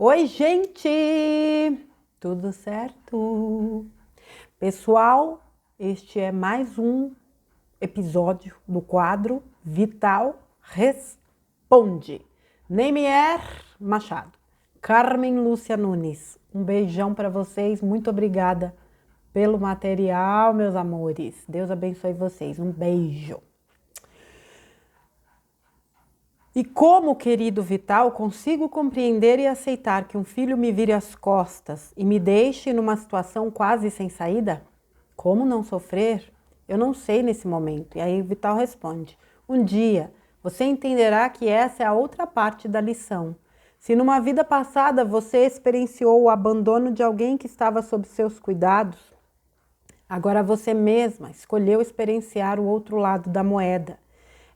Oi, gente! Tudo certo? Pessoal, este é mais um episódio do quadro Vital Responde. Neimier Machado, Carmen Lúcia Nunes, um beijão para vocês, muito obrigada pelo material, meus amores. Deus abençoe vocês, um beijo. E como, querido Vital, consigo compreender e aceitar que um filho me vire as costas e me deixe numa situação quase sem saída? Como não sofrer? Eu não sei nesse momento. E aí o Vital responde: um dia você entenderá que essa é a outra parte da lição. Se numa vida passada você experienciou o abandono de alguém que estava sob seus cuidados, agora você mesma escolheu experienciar o outro lado da moeda.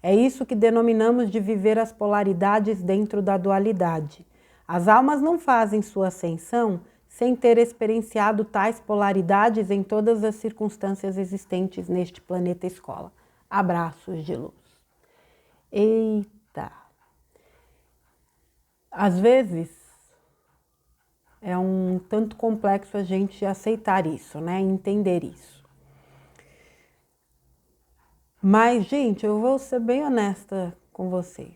É isso que denominamos de viver as polaridades dentro da dualidade. As almas não fazem sua ascensão sem ter experienciado tais polaridades em todas as circunstâncias existentes neste planeta escola. Abraços de luz. Eita! Às vezes é um tanto complexo a gente aceitar isso, né? Entender isso. Mas, gente, eu vou ser bem honesta com vocês.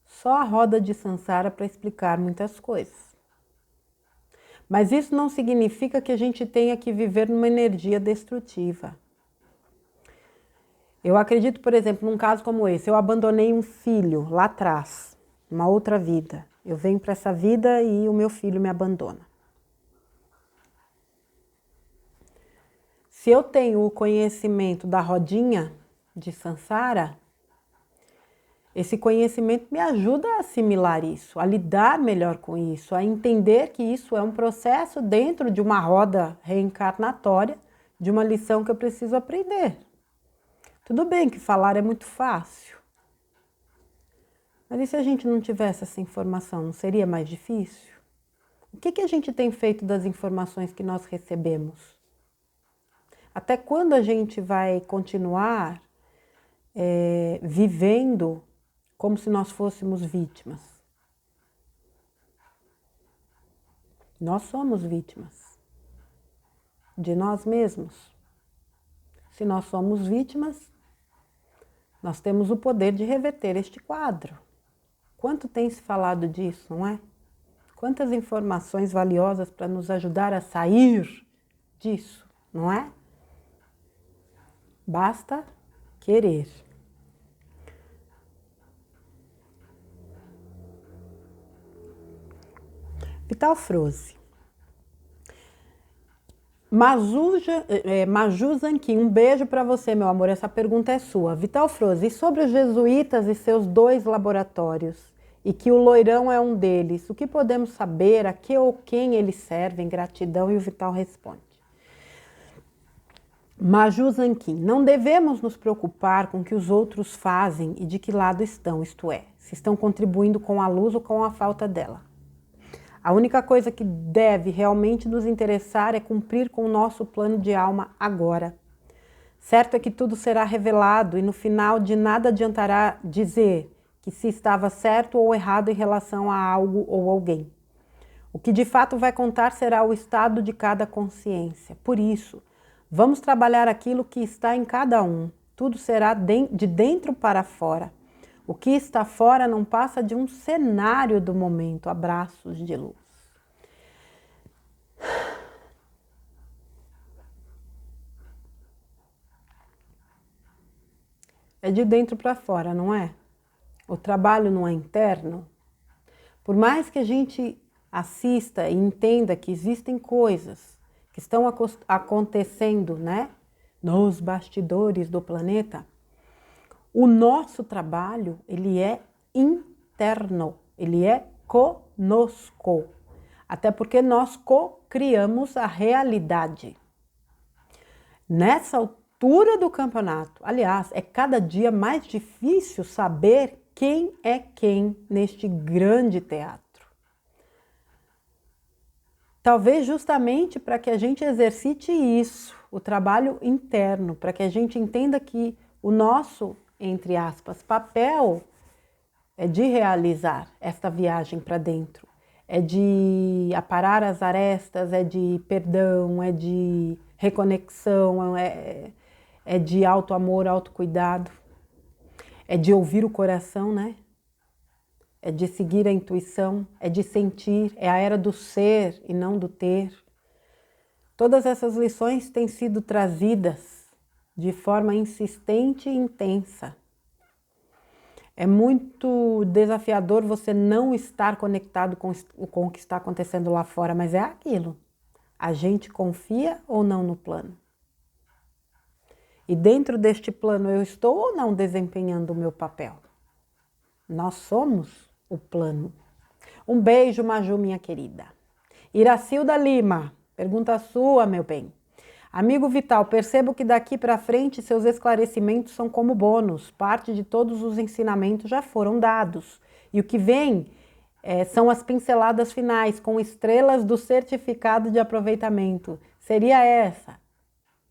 Só a roda de Sansara para explicar muitas coisas. Mas isso não significa que a gente tenha que viver numa energia destrutiva. Eu acredito, por exemplo, num caso como esse, eu abandonei um filho lá atrás, uma outra vida. Eu venho para essa vida e o meu filho me abandona. Se eu tenho o conhecimento da rodinha de Sansara, esse conhecimento me ajuda a assimilar isso, a lidar melhor com isso, a entender que isso é um processo dentro de uma roda reencarnatória, de uma lição que eu preciso aprender. Tudo bem que falar é muito fácil, mas e se a gente não tivesse essa informação, não seria mais difícil? O que a gente tem feito das informações que nós recebemos? Até quando a gente vai continuar vivendo como se nós fôssemos vítimas? Nós somos vítimas de nós mesmos. Se nós somos vítimas, nós temos o poder de reverter este quadro. Quanto tem se falado disso, não é? Quantas informações valiosas para nos ajudar a sair disso, não é? Basta querer. Vital Froze. Maju Zanquim, um beijo para você, meu amor. Essa pergunta é sua. Vital Froze, e sobre os jesuítas e seus 2 laboratórios? E que o Loirão é um deles. O que podemos saber? A que ou quem eles servem? Gratidão. E o Vital responde. Maju Zanquim, não devemos nos preocupar com o que os outros fazem e de que lado estão, isto é, se estão contribuindo com a luz ou com a falta dela. A única coisa que deve realmente nos interessar é cumprir com o nosso plano de alma agora. Certo é que tudo será revelado e no final de nada adiantará dizer que se estava certo ou errado em relação a algo ou alguém. O que de fato vai contar será o estado de cada consciência. Por isso, vamos trabalhar aquilo que está em cada um. Tudo será de dentro para fora. O que está fora não passa de um cenário do momento. Abraços de luz. É de dentro para fora, não é? O trabalho não é interno. Por mais que a gente assista e entenda que existem coisas que estão acontecendo, né, nos bastidores do planeta, o nosso trabalho, ele é interno, ele é conosco. Até porque nós co-criamos a realidade. Nessa altura do campeonato, aliás, é cada dia mais difícil saber quem é quem neste grande teatro. Talvez justamente para que a gente exercite isso, o trabalho interno, para que a gente entenda que o nosso, entre aspas, papel é de realizar esta viagem para dentro, é de aparar as arestas, é de perdão, é de reconexão, é de auto-amor, autocuidado, é de ouvir o coração, né? É de seguir a intuição, é de sentir, é a era do ser e não do ter. Todas essas lições têm sido trazidas de forma insistente e intensa. É muito desafiador você não estar conectado com o que está acontecendo lá fora, mas é aquilo. A gente confia ou não no plano? E dentro deste plano eu estou ou não desempenhando o meu papel? Nós somos o plano. Um beijo, Maju, minha querida. Iracilda Lima, pergunta sua, meu bem. Amigo Vital, percebo que daqui para frente seus esclarecimentos são como bônus. Parte de todos os ensinamentos já foram dados. E o que vem são as pinceladas finais, com estrelas do certificado de aproveitamento. Seria essa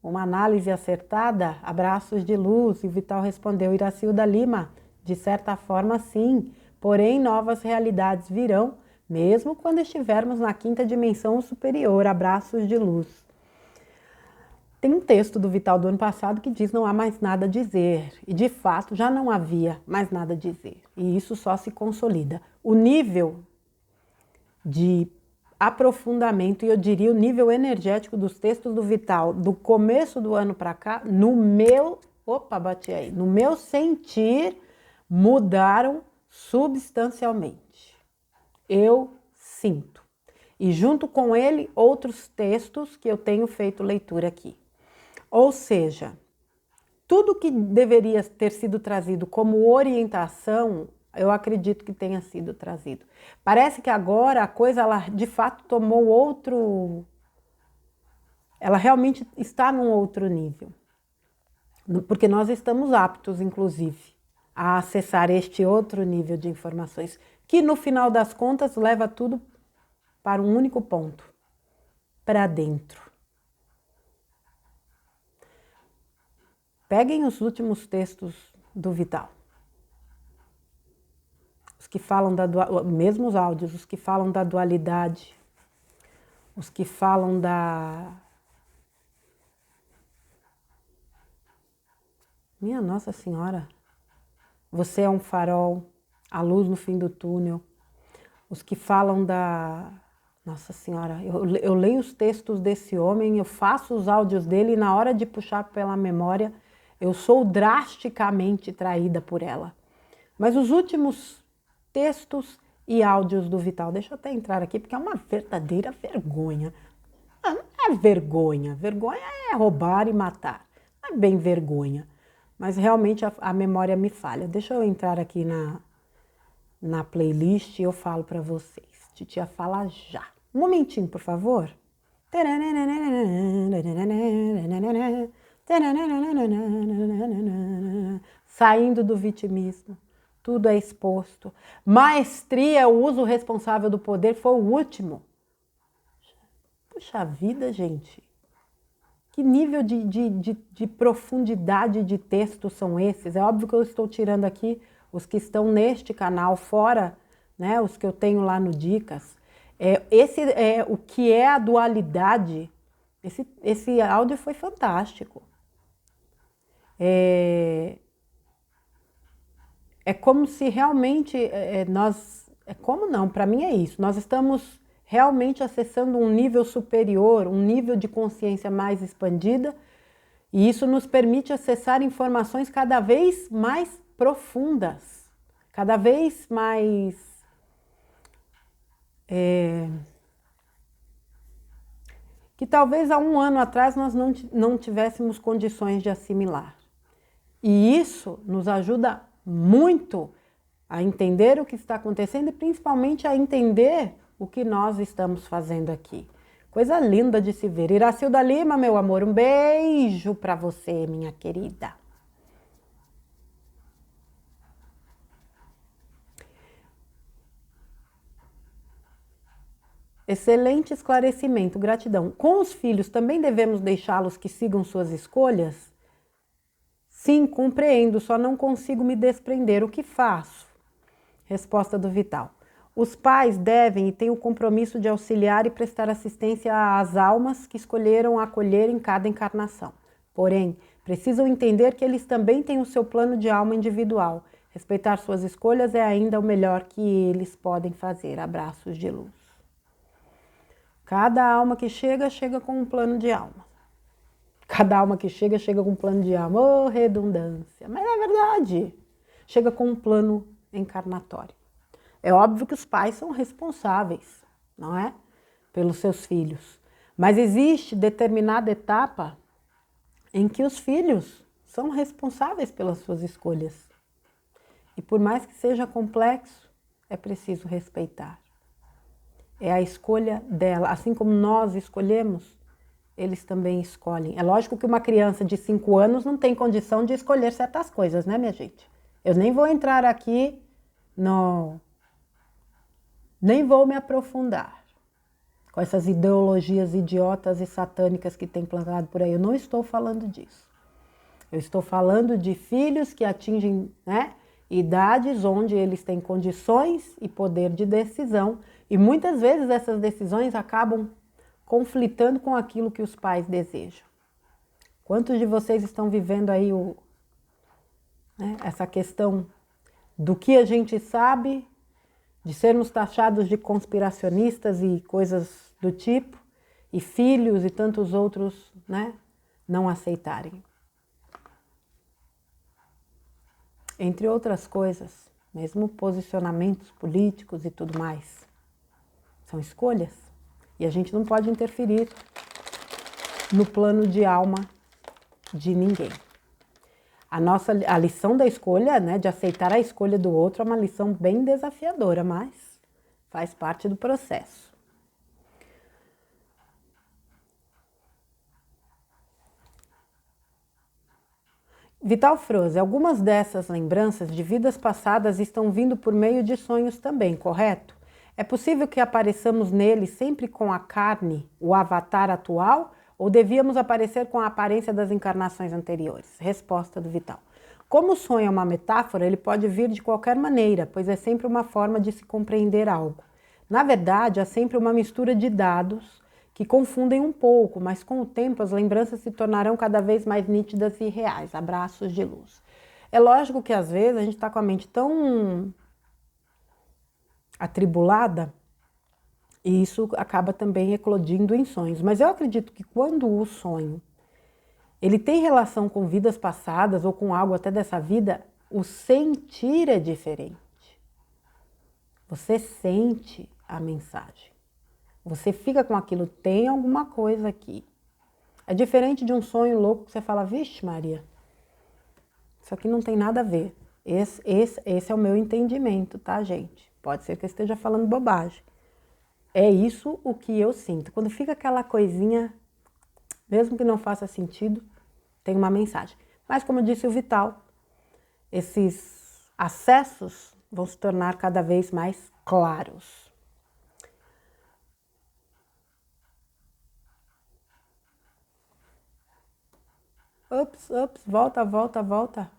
uma análise acertada? Abraços de luz. E o Vital respondeu, Iracilda Lima, de certa forma sim, porém novas realidades virão, mesmo quando estivermos na quinta dimensão superior. Abraços de luz. Tem um texto do Vital do ano passado que diz não há mais nada a dizer. E de fato já não havia mais nada a dizer. E isso só se consolida. O nível de aprofundamento, e eu diria o nível energético dos textos do Vital do começo do ano para cá, no meu sentir, mudaram substancialmente. Eu sinto. E junto com ele, outros textos que eu tenho feito leitura aqui. Ou seja, tudo que deveria ter sido trazido como orientação, eu acredito que tenha sido trazido. Parece que agora a coisa, ela de fato tomou outro... Ela realmente está num outro nível. Porque nós estamos aptos, inclusive, a acessar este outro nível de informações, que no final das contas leva tudo para um único ponto, para dentro. Peguem os últimos textos do Vital. Os que falam mesmo os áudios, os que falam da dualidade, os que falam da... Minha Nossa Senhora, você é um farol, a luz no fim do túnel. Os que falam da... Nossa Senhora, eu leio os textos desse homem, eu faço os áudios dele e na hora de puxar pela memória, eu sou drasticamente traída por ela. Mas os últimos textos e áudios do Vital, deixa eu até entrar aqui, porque é uma verdadeira vergonha. Não é vergonha, vergonha é roubar e matar. Não é bem vergonha, mas realmente a memória me falha. Deixa eu entrar aqui na playlist e eu falo para vocês. Titia fala já. Um momentinho, por favor. Saindo do vitimismo, tudo é exposto. Maestria, o uso responsável do poder, foi o último. Puxa vida, gente. Que nível de profundidade de texto são esses? É óbvio que eu estou tirando aqui os que estão neste canal, fora, né, os que eu tenho lá no Dicas. Esse é o que é a dualidade. Esse áudio foi fantástico. É como se realmente nós... Como não? Para mim é isso. Nós estamos realmente acessando um nível superior, um nível de consciência mais expandida, e isso nos permite acessar informações cada vez mais profundas, cada vez mais... que talvez há um ano atrás nós não tivéssemos condições de assimilar. E isso nos ajuda muito a entender o que está acontecendo e principalmente a entender o que nós estamos fazendo aqui. Coisa linda de se ver. Iracilda Lima, meu amor, um beijo para você, minha querida. Excelente esclarecimento, gratidão. Com os filhos, também devemos deixá-los que sigam suas escolhas? Sim, compreendo, só não consigo me desprender. O que faço? Resposta do Vital. Os pais devem e têm o compromisso de auxiliar e prestar assistência às almas que escolheram acolher em cada encarnação. Porém, precisam entender que eles também têm o seu plano de alma individual. Respeitar suas escolhas é ainda o melhor que eles podem fazer. Abraços de luz. Cada alma que chega, chega com um plano de alma. Cada alma que chega, chega com um plano de alma. Oh, redundância! Mas é verdade. Chega com um plano encarnatório. É óbvio que os pais são responsáveis, não é? Pelos seus filhos. Mas existe determinada etapa em que os filhos são responsáveis pelas suas escolhas. E por mais que seja complexo, é preciso respeitar. É a escolha dela. Assim como nós escolhemos, eles também escolhem. É lógico que uma criança de 5 anos não tem condição de escolher certas coisas, né, minha gente? Eu nem vou entrar aqui nem vou me aprofundar com essas ideologias idiotas e satânicas que tem plantado por aí. Eu não estou falando disso. Eu estou falando de filhos que atingem, né, idades onde eles têm condições e poder de decisão. E muitas vezes essas decisões acabam conflitando com aquilo que os pais desejam. Quantos de vocês estão vivendo aí essa questão do que a gente sabe, de sermos taxados de conspiracionistas e coisas do tipo, e filhos e tantos outros, né, não aceitarem? Entre outras coisas, mesmo posicionamentos políticos e tudo mais, são escolhas. E a gente não pode interferir no plano de alma de ninguém. A lição da escolha, né, de aceitar a escolha do outro, é uma lição bem desafiadora, mas faz parte do processo. Vital Froze, algumas dessas lembranças de vidas passadas estão vindo por meio de sonhos também, correto? É possível que apareçamos neles sempre com a carne, o avatar atual, ou devíamos aparecer com a aparência das encarnações anteriores? Resposta do Vital. Como o sonho é uma metáfora, ele pode vir de qualquer maneira, pois é sempre uma forma de se compreender algo. Na verdade, há sempre uma mistura de dados que confundem um pouco, mas com o tempo as lembranças se tornarão cada vez mais nítidas e reais. Abraços de luz. É lógico que às vezes a gente está com a mente tão atribulada e isso acaba também eclodindo em sonhos. Mas eu acredito que quando o sonho ele tem relação com vidas passadas ou com algo até dessa vida, o sentir é diferente. Você sente a mensagem. Você fica com aquilo, tem alguma coisa aqui. É diferente de um sonho louco que você fala, vixe Maria, isso aqui não tem nada a ver. Esse é o meu entendimento, tá, gente? Pode ser que eu esteja falando bobagem. É isso o que eu sinto. Quando fica aquela coisinha, mesmo que não faça sentido, tem uma mensagem. Mas como disse o Vital, esses acessos vão se tornar cada vez mais claros. Ups, volta.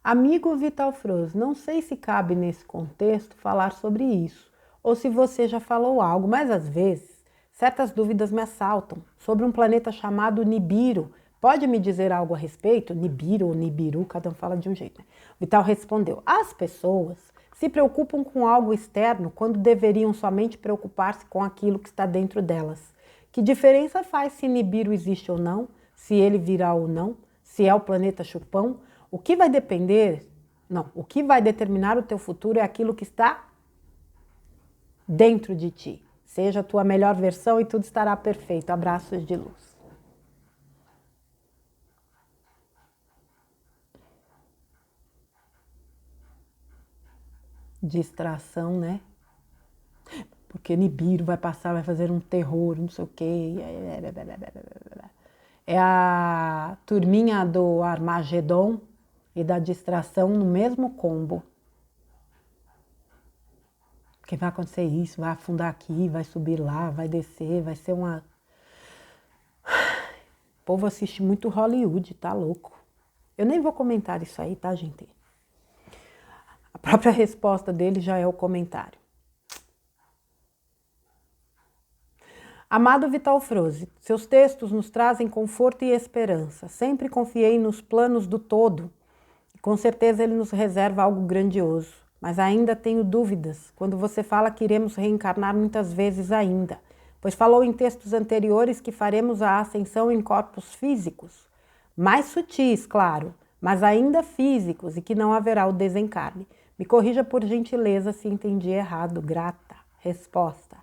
Amigo Vital Froze, não sei se cabe nesse contexto falar sobre isso, ou se você já falou algo, mas às vezes certas dúvidas me assaltam sobre um planeta chamado Nibiru. Pode me dizer algo a respeito? Nibiru ou Nibiru, cada um fala de um jeito, né? Vital respondeu, as pessoas se preocupam com algo externo quando deveriam somente preocupar-se com aquilo que está dentro delas. Que diferença faz se Nibiru existe ou não, se ele virá ou não, se é o planeta Chupão? O que vai determinar o teu futuro é aquilo que está dentro de ti. Seja a tua melhor versão e tudo estará perfeito. Abraços de luz. Distração, né? Porque Nibiru vai passar, vai fazer um terror, não sei o quê. É a turminha do Armagedon e da distração no mesmo combo. Porque vai acontecer isso, vai afundar aqui, vai subir lá, vai descer, vai ser uma... O povo assiste muito Hollywood, tá louco? Eu nem vou comentar isso aí, tá, gente? A própria resposta dele já é o comentário. Amado Vital Froze, seus textos nos trazem conforto e esperança. Sempre confiei nos planos do todo. Com certeza ele nos reserva algo grandioso. Mas ainda tenho dúvidas quando você fala que iremos reencarnar muitas vezes ainda, pois falou em textos anteriores que faremos a ascensão em corpos físicos. Mais sutis, claro, mas ainda físicos e que não haverá o desencarne. Me corrija por gentileza se entendi errado. Grata. Resposta.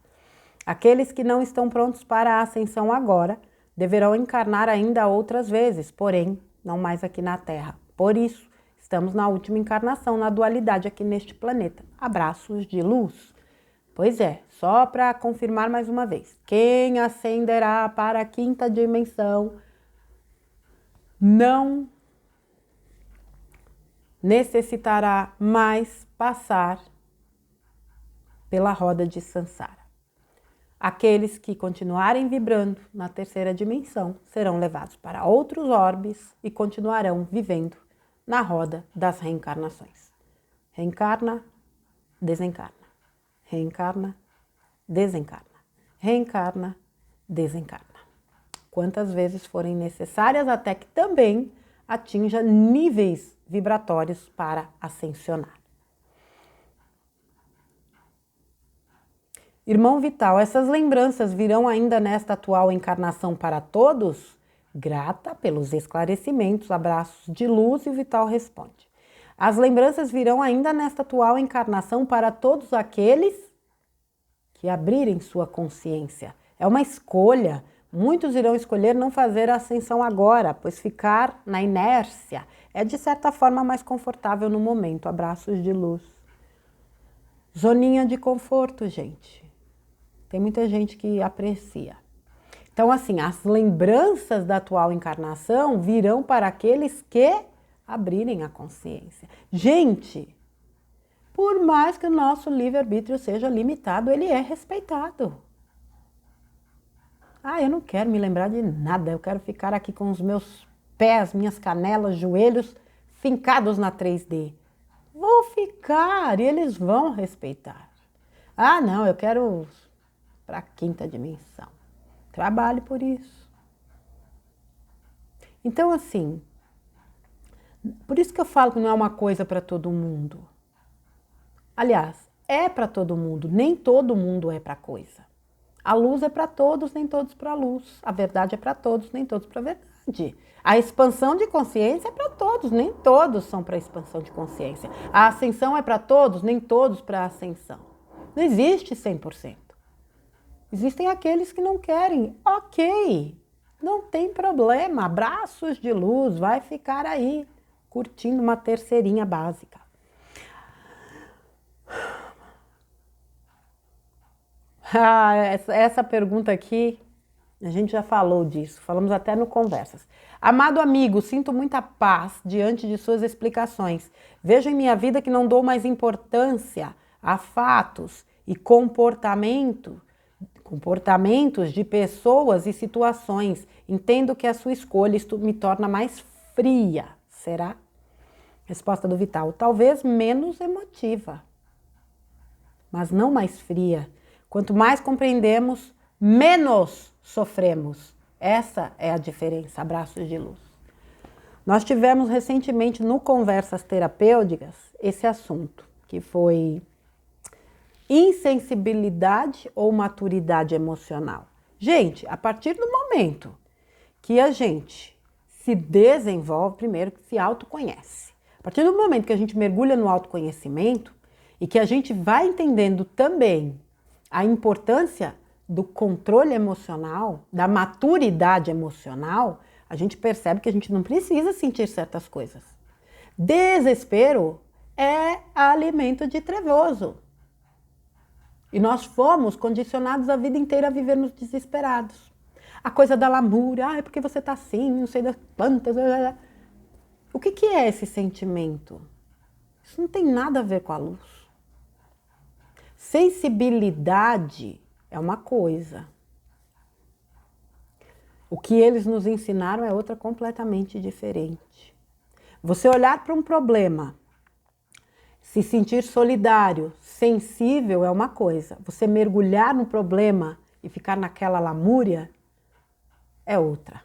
Aqueles que não estão prontos para a ascensão agora deverão encarnar ainda outras vezes, porém, não mais aqui na Terra. Por isso, estamos na última encarnação, na dualidade aqui neste planeta. Abraços de luz. Pois é, só para confirmar mais uma vez. Quem ascenderá para a quinta dimensão não necessitará mais passar pela roda de Sansara. Aqueles que continuarem vibrando na terceira dimensão serão levados para outros orbes e continuarão vivendo na roda das reencarnações. Reencarna, desencarna. Reencarna, desencarna. Reencarna, desencarna. Quantas vezes forem necessárias até que também atinja níveis vibratórios para ascensionar. Irmão Vital, essas lembranças virão ainda nesta atual encarnação para todos? Grata pelos esclarecimentos, abraços de luz, e o Vital responde. As lembranças virão ainda nesta atual encarnação para todos aqueles que abrirem sua consciência. É uma escolha. Muitos irão escolher não fazer a ascensão agora, pois ficar na inércia é de certa forma mais confortável no momento. Abraços de luz. Zoninha de conforto, gente. Tem muita gente que aprecia. Então, assim, as lembranças da atual encarnação virão para aqueles que abrirem a consciência. Gente, por mais que o nosso livre-arbítrio seja limitado, ele é respeitado. Eu não quero me lembrar de nada, eu quero ficar aqui com os meus pés, minhas canelas, joelhos fincados na 3D. Vou ficar e eles vão respeitar. Não, eu quero para a quinta dimensão. Trabalhe por isso. Então, assim, por isso que eu falo que não é uma coisa para todo mundo. Aliás, é para todo mundo, nem todo mundo é para coisa. A luz é para todos, nem todos para a luz. A verdade é para todos, nem todos para a verdade. A expansão de consciência é para todos, nem todos são para a expansão de consciência. A ascensão é para todos, nem todos para a ascensão. Não existe 100%. Existem aqueles que não querem. Ok, não tem problema. Abraços de luz, vai ficar aí, curtindo uma terceirinha básica. Essa pergunta aqui, a gente já falou disso, falamos até no Conversas. Amado amigo, sinto muita paz diante de suas explicações. Vejo em minha vida que não dou mais importância a fatos e comportamentos de pessoas e situações. Entendo que a sua escolha isto me torna mais fria. Será? Resposta do Vital. Talvez menos emotiva, mas não mais fria. Quanto mais compreendemos, menos sofremos. Essa é a diferença. Abraços de luz. Nós tivemos recentemente no Conversas Terapêuticas esse assunto, que foi insensibilidade ou maturidade emocional. Gente, a partir do momento que a gente se desenvolve, primeiro que se autoconhece. A partir do momento que a gente mergulha no autoconhecimento e que a gente vai entendendo também a importância do controle emocional, da maturidade emocional, a gente percebe que a gente não precisa sentir certas coisas. Desespero é alimento de trevoso. E nós fomos condicionados a vida inteira a vivermos desesperados. A coisa da lamúria, porque você tá assim, não sei das quantas. O que é esse sentimento? Isso não tem nada a ver com a luz. Sensibilidade é uma coisa. O que eles nos ensinaram é outra completamente diferente. Você olhar para um problema, se sentir solidário, sensível é uma coisa. Você mergulhar no problema e ficar naquela lamúria é outra.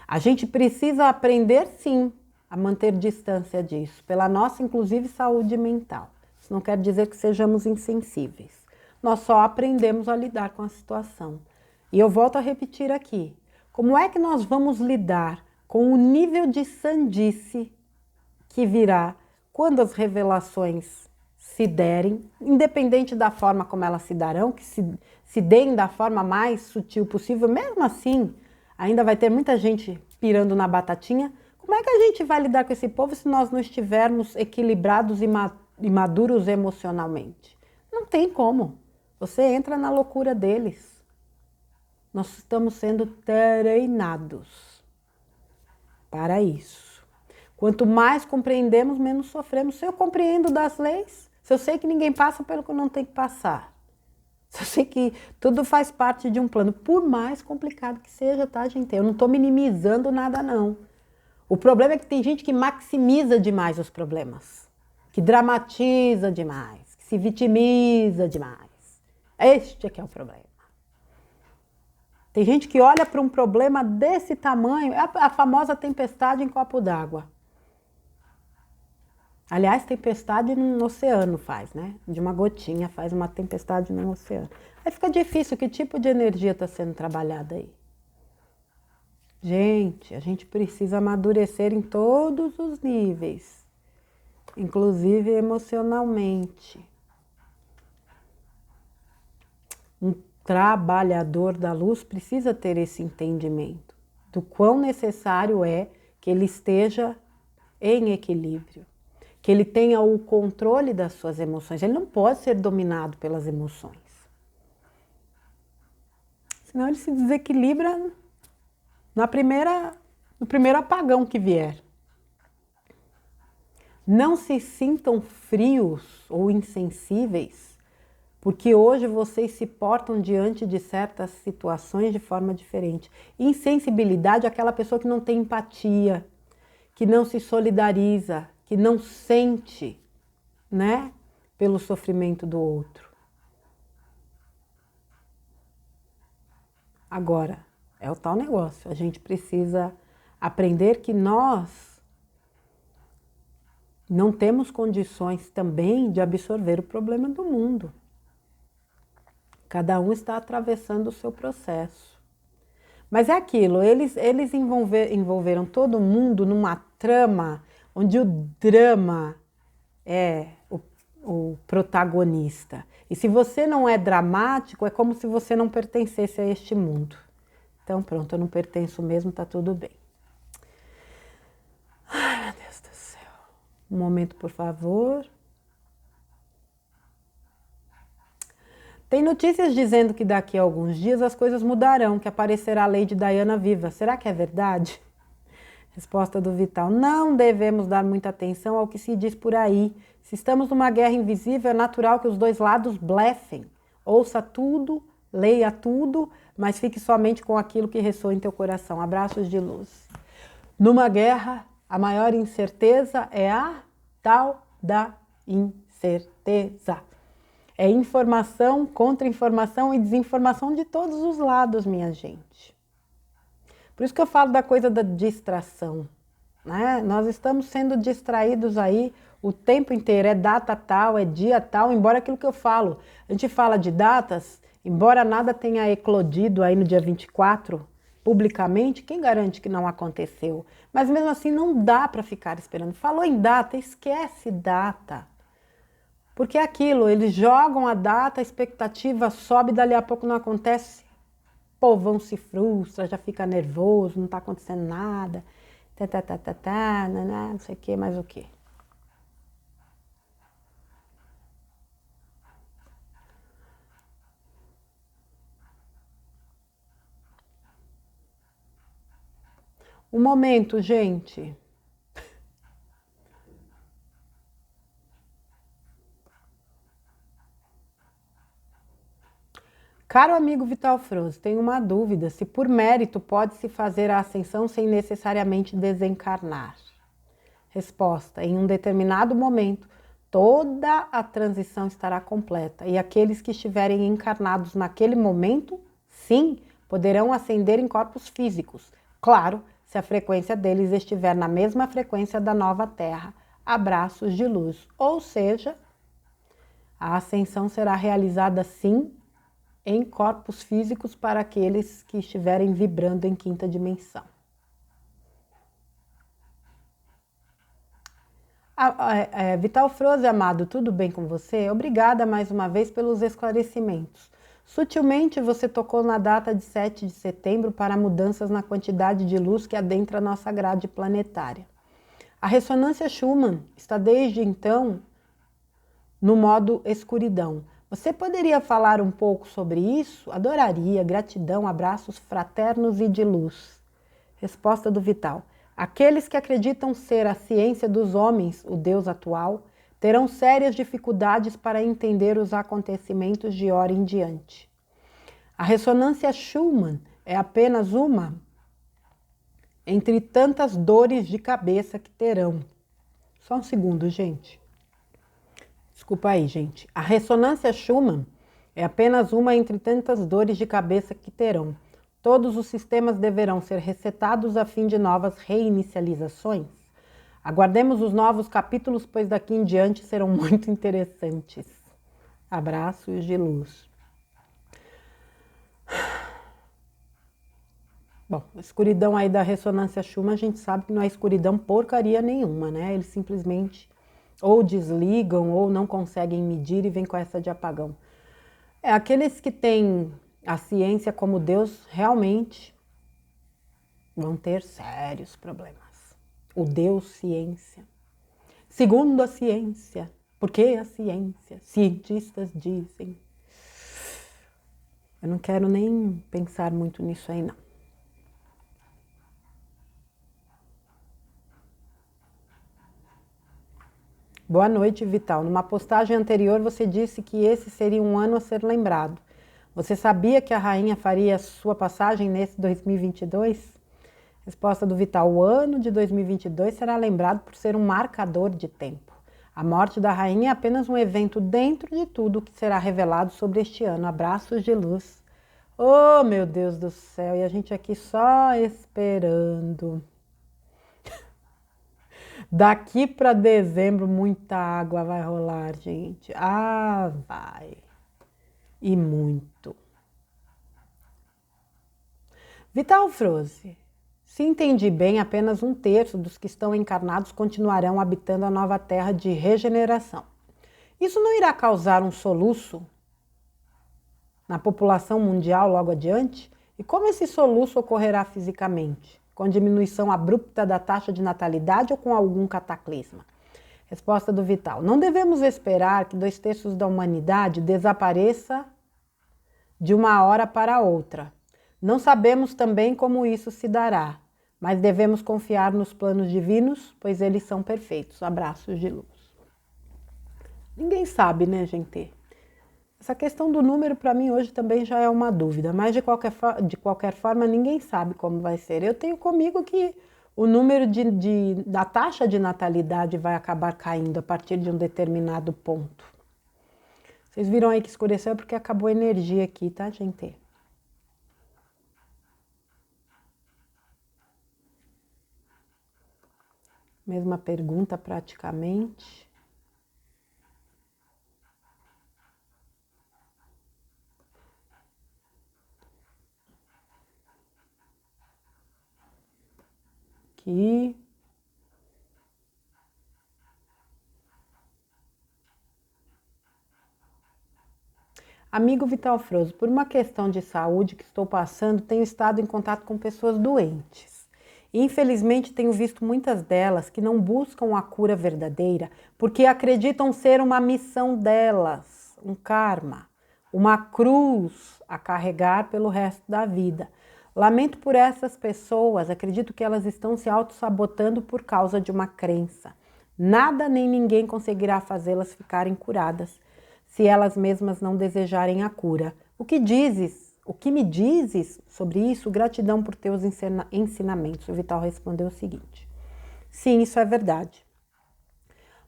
A gente precisa aprender, sim, a manter distância disso, pela nossa, inclusive, saúde mental. Isso não quer dizer que sejamos insensíveis. Nós só aprendemos a lidar com a situação. E eu volto a repetir aqui. Como é que nós vamos lidar com o nível de sandice que virá quando as revelações se derem, independente da forma como elas se darão, que se deem da forma mais sutil possível, mesmo assim, ainda vai ter muita gente pirando na batatinha. Como é que a gente vai lidar com esse povo se nós não estivermos equilibrados e maduros emocionalmente? Não tem como. Você entra na loucura deles. Nós estamos sendo treinados para isso. Quanto mais compreendemos, menos sofremos. Se eu compreendo das leis, se eu sei que ninguém passa pelo que eu não tenho que passar, se eu sei que tudo faz parte de um plano, por mais complicado que seja, tá, gente? Eu não estou minimizando nada, não. O problema é que tem gente que maximiza demais os problemas, que dramatiza demais, que se vitimiza demais. Este é que é o problema. Tem gente que olha para um problema desse tamanho, é a famosa tempestade em copo d'água. Aliás, tempestade no oceano faz, né? De uma gotinha faz uma tempestade no oceano. Aí fica difícil, que tipo de energia está sendo trabalhada aí? Gente, a gente precisa amadurecer em todos os níveis, inclusive emocionalmente. Um trabalhador da luz precisa ter esse entendimento do quão necessário é que ele esteja em equilíbrio, que ele tenha o controle das suas emoções. Ele não pode ser dominado pelas emoções. Senão ele se desequilibra no primeiro apagão que vier. Não se sintam frios ou insensíveis, porque hoje vocês se portam diante de certas situações de forma diferente. Insensibilidade é aquela pessoa que não tem empatia, que não se solidariza, que não sente, né, pelo sofrimento do outro. Agora, é o tal negócio. A gente precisa aprender que nós não temos condições também de absorver o problema do mundo. Cada um está atravessando o seu processo. Mas é aquilo, eles envolveram todo mundo numa trama onde o drama é o protagonista. E se você não é dramático, é como se você não pertencesse a este mundo. Então pronto, eu não pertenço mesmo, tá tudo bem. Ai, meu Deus do céu. Um momento, por favor. Tem notícias dizendo que daqui a alguns dias as coisas mudarão, que aparecerá a Lady Diana viva. Será que é verdade? Resposta do Vital. Não devemos dar muita atenção ao que se diz por aí. Se estamos numa guerra invisível, é natural que os dois lados blefem. Ouça tudo, leia tudo, mas fique somente com aquilo que ressoa em teu coração. Abraços de luz. Numa guerra, a maior incerteza é a tal da incerteza. É informação, contra-informação e desinformação de todos os lados, minha gente. Por isso que eu falo da coisa da distração, né? Nós estamos sendo distraídos aí o tempo inteiro. É data tal, é dia tal, embora aquilo que eu falo. A gente fala de datas, embora nada tenha eclodido aí no dia 24, publicamente, quem garante que não aconteceu? Mas mesmo assim não dá para ficar esperando. Falou em data, esquece data. Porque é aquilo, eles jogam a data, a expectativa sobe, dali a pouco não acontece, o povão se frustra, já fica nervoso, não está acontecendo nada, não sei o que, mais o que. Um momento, gente. Caro amigo Vital Froze, tenho uma dúvida. Se por mérito pode-se fazer a ascensão sem necessariamente desencarnar? Resposta: em um determinado momento, toda a transição estará completa e aqueles que estiverem encarnados naquele momento, sim, poderão ascender em corpos físicos. Claro, se a frequência deles estiver na mesma frequência da nova Terra. Abraços de luz. Ou seja, a ascensão será realizada sim em corpos físicos para aqueles que estiverem vibrando em quinta dimensão. Vital Froze, amado, tudo bem com você? Obrigada mais uma vez pelos esclarecimentos. Sutilmente você tocou na data de 7 de setembro para mudanças na quantidade de luz que adentra a nossa grade planetária. A ressonância Schumann está desde então no modo escuridão. Você poderia falar um pouco sobre isso? Adoraria, gratidão, abraços fraternos e de luz. Resposta do Vital. Aqueles que acreditam ser a ciência dos homens, o Deus atual, terão sérias dificuldades para entender os acontecimentos de hora em diante. A ressonância Schumann é apenas uma entre tantas dores de cabeça que terão. Só um segundo, gente. Desculpa aí, gente. A ressonância Schumann é apenas uma entre tantas dores de cabeça que terão. Todos os sistemas deverão ser resetados a fim de novas reinicializações. Aguardemos os novos capítulos, pois daqui em diante serão muito interessantes. Abraços de luz. Bom, a escuridão aí da ressonância Schumann, a gente sabe que não é escuridão porcaria nenhuma, né? Eles simplesmente ou desligam ou não conseguem medir e vem com essa de apagão. Aqueles que têm a ciência como Deus realmente vão ter sérios problemas. O Deus ciência. Segundo a ciência, porque a ciência, cientistas dizem. Eu não quero nem pensar muito nisso aí, não. Boa noite, Vital. Numa postagem anterior você disse que esse seria um ano a ser lembrado. Você sabia que a rainha faria sua passagem nesse 2022? Resposta do Vital: o ano de 2022 será lembrado por ser um marcador de tempo. A morte da rainha é apenas um evento dentro de tudo que será revelado sobre este ano. Abraços de luz. Oh, meu Deus do céu, e a gente aqui só esperando. Daqui para dezembro, muita água vai rolar, gente. Ah, vai. E muito. Vital Froze, se entendi bem, apenas 1/3 dos que estão encarnados continuarão habitando a nova terra de regeneração. Isso não irá causar um soluço na população mundial logo adiante? E como esse soluço ocorrerá fisicamente? Com diminuição abrupta da taxa de natalidade ou com algum cataclisma? Resposta do Vital: não devemos esperar que 2/3 da humanidade desapareça de uma hora para outra. Não sabemos também como isso se dará, mas devemos confiar nos planos divinos, pois eles são perfeitos. Abraços de luz. Ninguém sabe, né, gente? Essa questão do número para mim hoje também já é uma dúvida, mas de qualquer forma ninguém sabe como vai ser. Eu tenho comigo que o número da taxa de natalidade vai acabar caindo a partir de um determinado ponto. Vocês viram aí que escureceu porque acabou a energia aqui, tá, gente? Mesma pergunta praticamente. Aqui. Amigo Vital Froze, por uma questão de saúde que estou passando, tenho estado em contato com pessoas doentes. Infelizmente, tenho visto muitas delas que não buscam a cura verdadeira porque acreditam ser uma missão delas, um karma, uma cruz a carregar pelo resto da vida. Lamento por essas pessoas, acredito que elas estão se auto-sabotando por causa de uma crença. Nada nem ninguém conseguirá fazê-las ficarem curadas se elas mesmas não desejarem a cura. O que me dizes sobre isso? Gratidão por teus ensinamentos. O Vital respondeu o seguinte: sim, isso é verdade.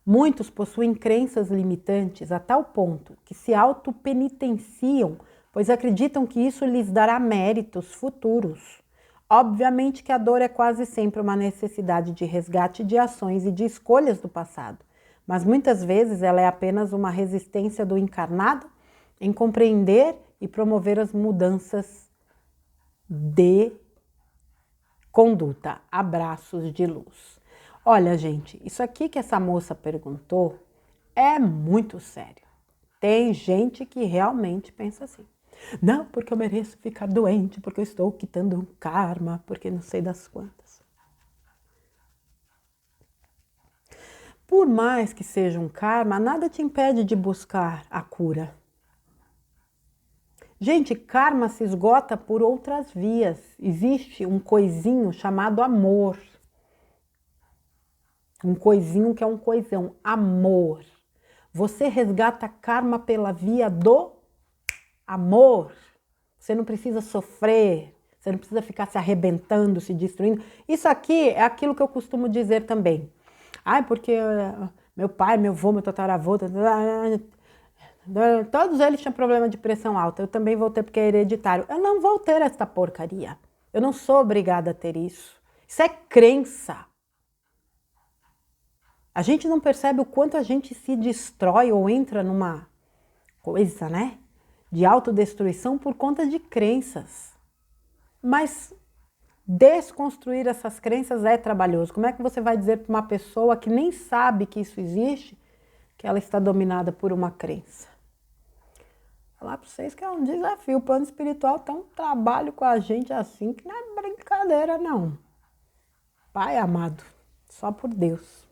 Muitos possuem crenças limitantes a tal ponto que se autopenitenciam, pois acreditam que isso lhes dará méritos futuros. Obviamente que a dor é quase sempre uma necessidade de resgate de ações e de escolhas do passado, mas muitas vezes ela é apenas uma resistência do encarnado em compreender e promover as mudanças de conduta. Abraços de luz. Olha, gente, isso aqui que essa moça perguntou é muito sério. Tem gente que realmente pensa assim. Não, porque eu mereço ficar doente, porque eu estou quitando um karma, porque não sei das quantas. Por mais que seja um karma, nada te impede de buscar a cura. Gente, karma se esgota por outras vias. Existe um coisinho chamado amor. Um coisinho que é um coisão, amor. Você resgata karma pela via do amor. Você não precisa sofrer, você não precisa ficar se arrebentando, se destruindo. Isso aqui é aquilo que eu costumo dizer também. Ai, porque meu pai, meu avô, meu tataravô, todos eles tinham problema de pressão alta. Eu também vou ter porque é hereditário. Eu não vou ter esta porcaria. Eu não sou obrigada a ter isso. Isso é crença. A gente não percebe o quanto a gente se destrói ou entra numa coisa, né? De autodestruição por conta de crenças. Mas desconstruir essas crenças é trabalhoso. Como é que você vai dizer para uma pessoa que nem sabe que isso existe, que ela está dominada por uma crença? Falar para vocês que é um desafio. O plano espiritual tem um trabalho com a gente assim que não é brincadeira, não. Pai amado, só por Deus.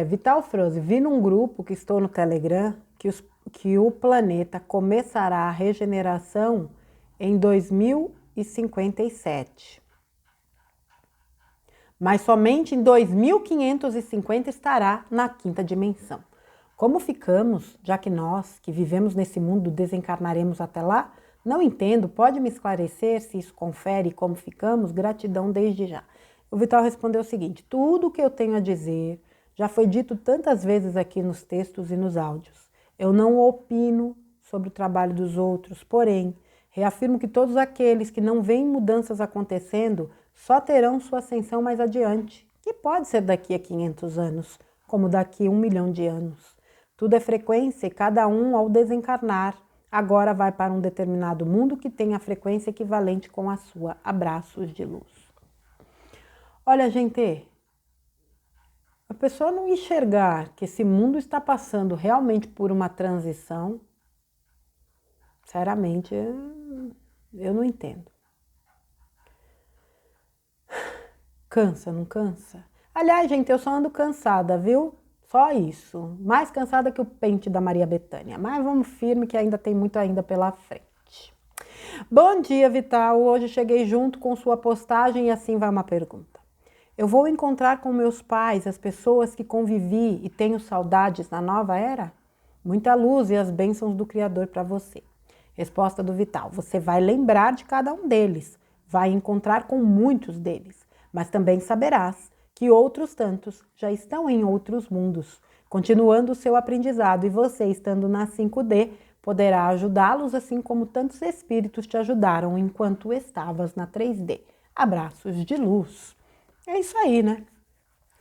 Vital Froze, vi num grupo que estou no Telegram que o planeta começará a regeneração em 2057. Mas somente em 2550 estará na quinta dimensão. Como ficamos, já que nós, que vivemos nesse mundo, desencarnaremos até lá? Não entendo, pode me esclarecer se isso confere e como ficamos? Gratidão desde já. O Vital respondeu o seguinte: tudo o que eu tenho a dizer já foi dito tantas vezes aqui nos textos e nos áudios. Eu não opino sobre o trabalho dos outros, porém, reafirmo que todos aqueles que não veem mudanças acontecendo só terão sua ascensão mais adiante, que pode ser daqui a 500 anos, como daqui a 1 milhão de anos. Tudo é frequência e cada um, ao desencarnar, agora vai para um determinado mundo que tem a frequência equivalente com a sua. Abraços de luz. Olha, gente, a pessoa não enxergar que esse mundo está passando realmente por uma transição, sinceramente, eu não entendo. Cansa, não cansa? Aliás, gente, eu só ando cansada, viu? Só isso. Mais cansada que o pente da Maria Bethânia. Mas vamos firme que ainda tem muito ainda pela frente. Bom dia, Vital. Hoje cheguei junto com sua postagem e assim vai uma pergunta. Eu vou encontrar com meus pais as pessoas que convivi e tenho saudades na nova era? Muita luz e as bênçãos do Criador para você. Resposta do Vital. Você vai lembrar de cada um deles. Vai encontrar com muitos deles. Mas também saberás que outros tantos já estão em outros mundos, continuando o seu aprendizado, e você, estando na 5D, poderá ajudá-los, assim como tantos espíritos te ajudaram enquanto estavas na 3D. Abraços de luz. É isso aí, né?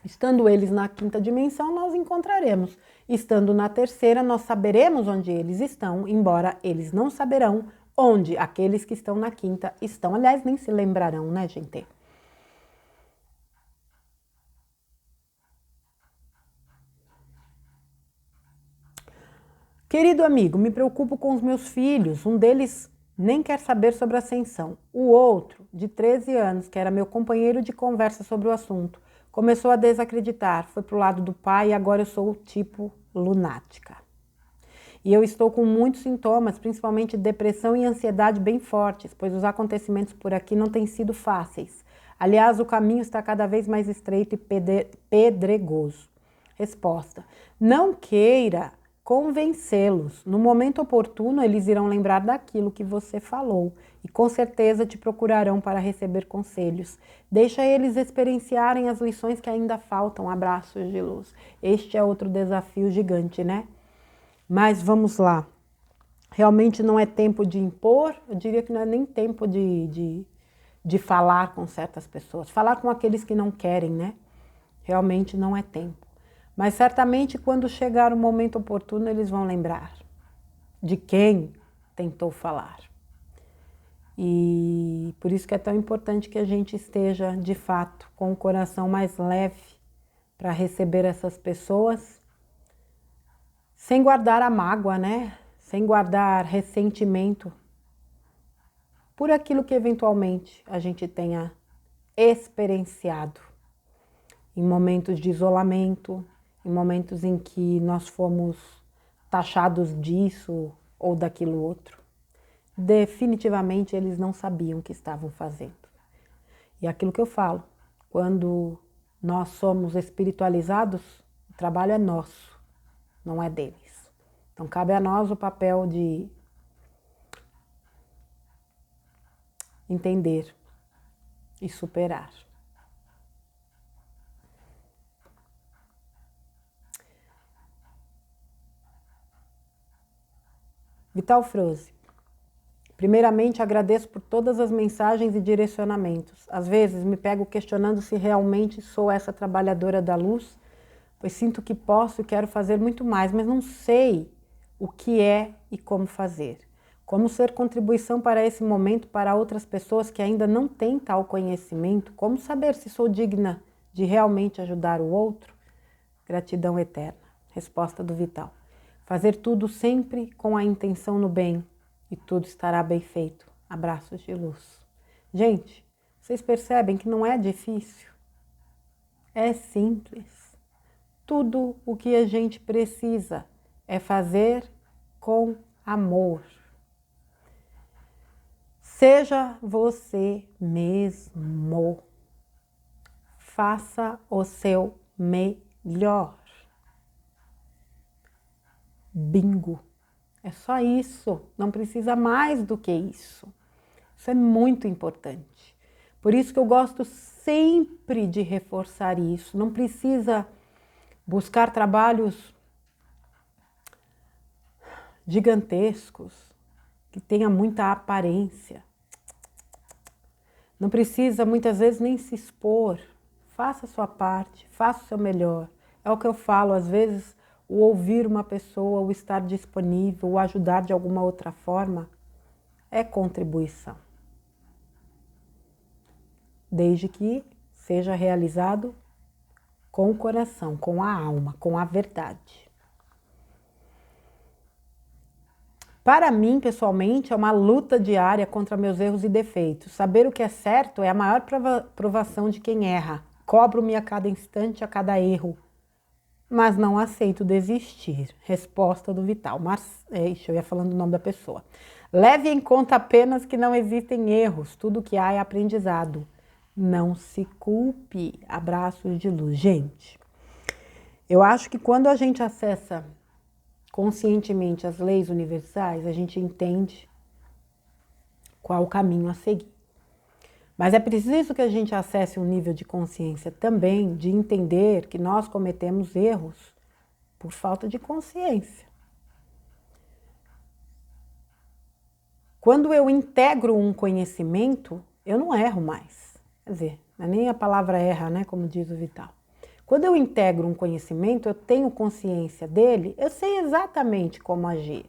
Estando eles na quinta dimensão, nós encontraremos. Estando na terceira, nós saberemos onde eles estão, embora eles não saberão onde aqueles que estão na quinta estão. Aliás, nem se lembrarão, né, gente? Querido amigo, me preocupo com os meus filhos. Um deles nem quer saber sobre a ascensão. O outro, de 13 anos, que era meu companheiro de conversa sobre o assunto, começou a desacreditar. Foi pro lado do pai e agora eu sou o tipo lunática. E eu estou com muitos sintomas, principalmente depressão e ansiedade bem fortes, pois os acontecimentos por aqui não têm sido fáceis. Aliás, o caminho está cada vez mais estreito e pedregoso. Resposta: não queira convencê-los. No momento oportuno, eles irão lembrar daquilo que você falou e com certeza te procurarão para receber conselhos. Deixa eles experienciarem as lições que ainda faltam. Abraços de luz. Este é outro desafio gigante, né? Mas vamos lá. Realmente não é tempo de impor, eu diria que não é nem tempo de falar com certas pessoas. Falar com aqueles que não querem, né? Realmente não é tempo. Mas certamente quando chegar o momento oportuno, eles vão lembrar de quem tentou falar. E por isso que é tão importante que a gente esteja, de fato, com o coração mais leve para receber essas pessoas, sem guardar a mágoa, né? Sem guardar ressentimento por aquilo que eventualmente a gente tenha experienciado em momentos de isolamento, em momentos em que nós fomos taxados disso ou daquilo outro. Definitivamente eles não sabiam o que estavam fazendo. E aquilo que eu falo, quando nós somos espiritualizados, o trabalho é nosso, não é deles. Então cabe a nós o papel de entender e superar. Vital Froze. Primeiramente, agradeço por todas as mensagens e direcionamentos. Às vezes, me pego questionando se realmente sou essa trabalhadora da luz, pois sinto que posso e quero fazer muito mais, mas não sei o que é e como fazer. Como ser contribuição para esse momento para outras pessoas que ainda não têm tal conhecimento? Como saber se sou digna de realmente ajudar o outro? Gratidão eterna. Resposta do Vital. Fazer tudo sempre com a intenção no bem e tudo estará bem feito. Abraços de luz. Gente, vocês percebem que não é difícil? É simples. Tudo o que a gente precisa é fazer com amor. Seja você mesmo. Faça o seu melhor. Bingo. É só isso, não precisa mais do que isso. Isso é muito importante. Por isso que eu gosto sempre de reforçar isso. Não precisa buscar trabalhos gigantescos, que tenha muita aparência. Não precisa muitas vezes nem se expor. Faça a sua parte, faça o seu melhor. É o que eu falo, às vezes o ouvir uma pessoa, o estar disponível, o ajudar de alguma outra forma, é contribuição. Desde que seja realizado com o coração, com a alma, com a verdade. Para mim, pessoalmente, é uma luta diária contra meus erros e defeitos. Saber o que é certo é a maior provação de quem erra. Cobro-me a cada instante, a cada erro. Mas não aceito desistir. Resposta do Vital. Eu ia falando o nome da pessoa. Leve em conta apenas que não existem erros. Tudo que há é aprendizado. Não se culpe. Abraços de luz. Gente, eu acho que quando a gente acessa conscientemente as leis universais, a gente entende qual o caminho a seguir. Mas é preciso que a gente acesse um nível de consciência também, de entender que nós cometemos erros por falta de consciência. Quando eu integro um conhecimento, eu não erro mais. Quer dizer, não é nem a palavra erra, né, como diz o Vital. Quando eu integro um conhecimento, eu tenho consciência dele, eu sei exatamente como agir.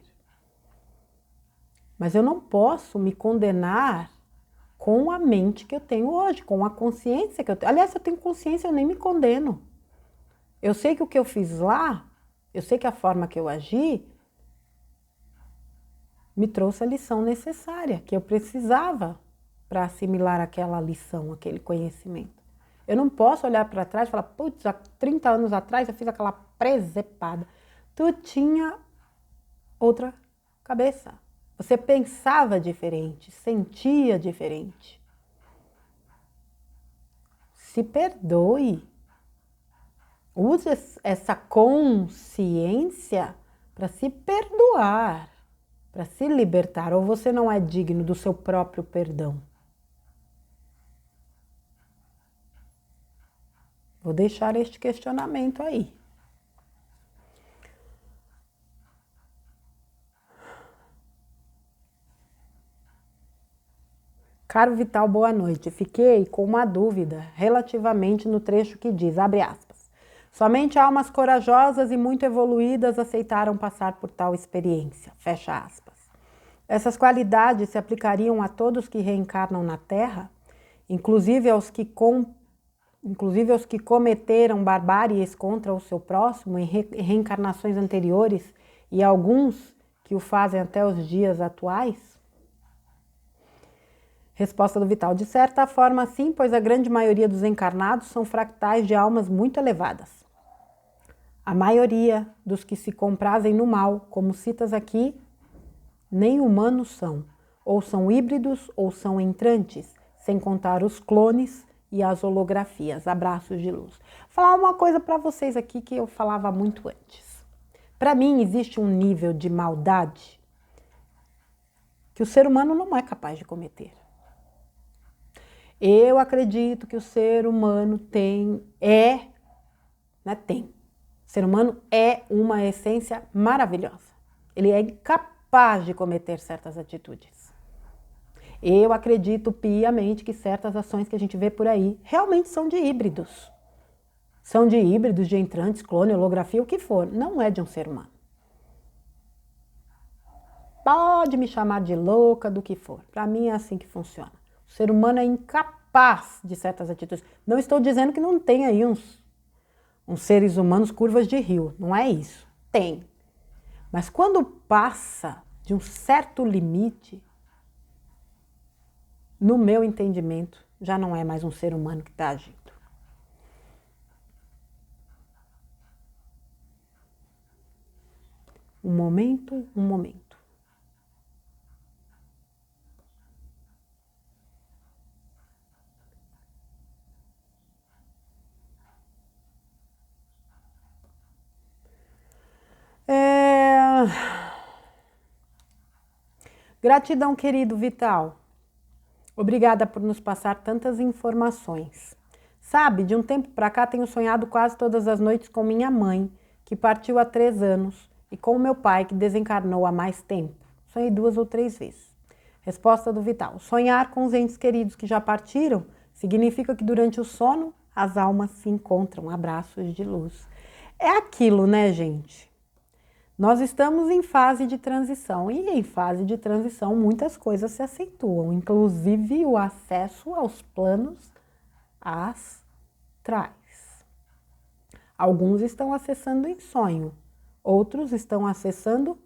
Mas eu não posso me condenar com a mente que eu tenho hoje, com a consciência que eu tenho. Aliás, se eu tenho consciência, eu nem me condeno. Eu sei que o que eu fiz lá, eu sei que a forma que eu agi me trouxe a lição necessária, que eu precisava para assimilar aquela lição, aquele conhecimento. Eu não posso olhar para trás e falar, putz, há 30 anos atrás eu fiz aquela presepada. Tu tinha outra cabeça. Você pensava diferente, sentia diferente. Se perdoe. Use essa consciência para se perdoar, para se libertar. Ou você não é digno do seu próprio perdão? Vou deixar este questionamento aí. Caro Vital, boa noite. Fiquei com uma dúvida relativamente no trecho que diz, abre aspas, somente almas corajosas e muito evoluídas aceitaram passar por tal experiência, fecha aspas. Essas qualidades se aplicariam a todos que reencarnam na Terra, inclusive aos que cometeram barbáries contra o seu próximo em reencarnações anteriores e alguns que o fazem até os dias atuais? Resposta do Vital, de certa forma sim, pois a grande maioria dos encarnados são fractais de almas muito elevadas. A maioria dos que se comprazem no mal, como citas aqui, nem humanos são, ou são híbridos ou são entrantes, sem contar os clones e as holografias. Abraços de luz. Vou falar uma coisa para vocês aqui que eu falava muito antes. Para mim existe um nível de maldade que o ser humano não é capaz de cometer. Eu acredito que o ser humano tem. O ser humano é uma essência maravilhosa. Ele é incapaz de cometer certas atitudes. Eu acredito piamente que certas ações que a gente vê por aí realmente são de híbridos. São de híbridos, de entrantes, clone, holografia, o que for. Não é de um ser humano. Pode me chamar de louca, do que for. Para mim é assim que funciona. O ser humano é incapaz de certas atitudes. Não estou dizendo que não tem aí uns seres humanos curvas de rio. Não é isso. Tem. Mas quando passa de um certo limite, no meu entendimento, já não é mais um ser humano que está agindo. Um momento. Gratidão, querido Vital. Obrigada por nos passar tantas informações. Sabe, de um tempo para cá tenho sonhado quase todas as noites com minha mãe, que partiu há 3 anos, e com meu pai, que desencarnou há mais tempo. Sonhei 2 ou 3 vezes. Resposta do Vital. Sonhar com os entes queridos que já partiram significa que durante o sono as almas se encontram. Abraços de luz. É aquilo, né, gente? Nós estamos em fase de transição e em fase de transição muitas coisas se acentuam, inclusive o acesso aos planos astrais. Alguns estão acessando em sonho, outros estão acessando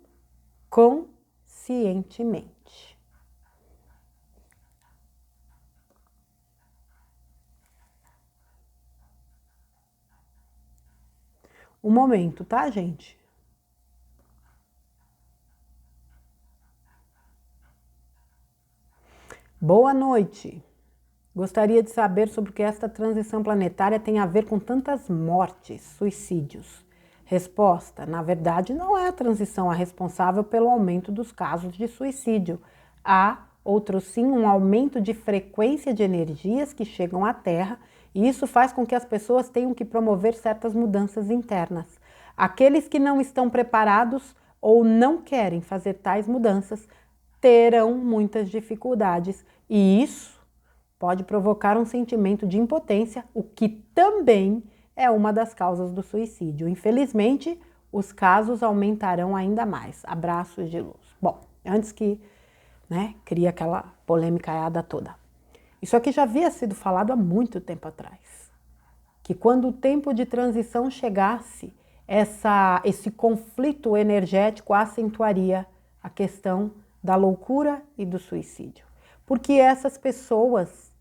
conscientemente. Um momento, tá, gente? Boa noite. Gostaria de saber sobre o que esta transição planetária tem a ver com tantas mortes, suicídios. Resposta: na verdade, não é a transição a responsável pelo aumento dos casos de suicídio. Há, outro sim, um aumento de frequência de energias que chegam à Terra e isso faz com que as pessoas tenham que promover certas mudanças internas. Aqueles que não estão preparados ou não querem fazer tais mudanças terão muitas dificuldades e isso pode provocar um sentimento de impotência, o que também é uma das causas do suicídio. Infelizmente, os casos aumentarão ainda mais. Abraços de luz. Bom, antes que crie aquela polêmica toda. Isso aqui já havia sido falado há muito tempo atrás. Que quando o tempo de transição chegasse, esse conflito energético acentuaria a questão da loucura e do suicídio. Porque essas pessoas,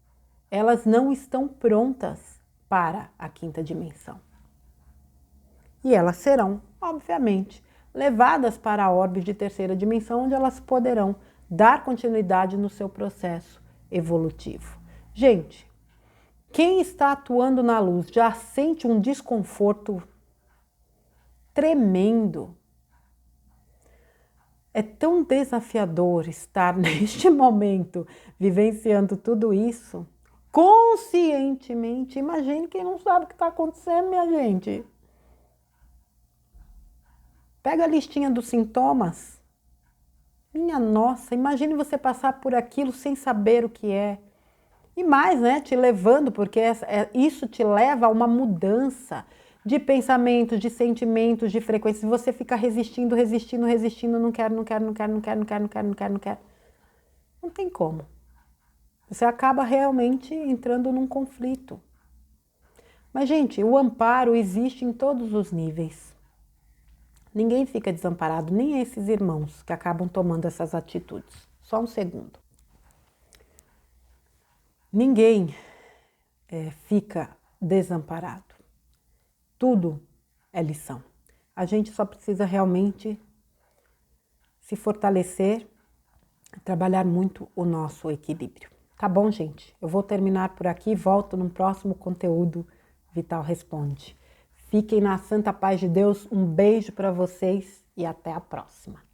elas não estão prontas para a quinta dimensão. E elas serão, obviamente, levadas para a orbe de terceira dimensão, onde elas poderão dar continuidade no seu processo evolutivo. Gente, quem está atuando na luz já sente um desconforto tremendo. É tão desafiador estar neste momento vivenciando tudo isso conscientemente. Imagine quem não sabe o que está acontecendo, minha gente. Pega a listinha dos sintomas. Minha nossa, imagine você passar por aquilo sem saber o que é. E mais, né, te levando, porque isso te leva a uma mudança de pensamentos, de sentimentos, de frequências. Você fica resistindo, não quero. Não tem como. Você acaba realmente entrando num conflito. Mas, gente, o amparo existe em todos os níveis. Ninguém fica desamparado, nem esses irmãos que acabam tomando essas atitudes. Só um segundo. Ninguém fica desamparado. Tudo é lição. A gente só precisa realmente se fortalecer, trabalhar muito o nosso equilíbrio. Tá bom, gente? Eu vou terminar por aqui, volto no próximo conteúdo Vital Responde. Fiquem na santa paz de Deus, um beijo para vocês e até a próxima.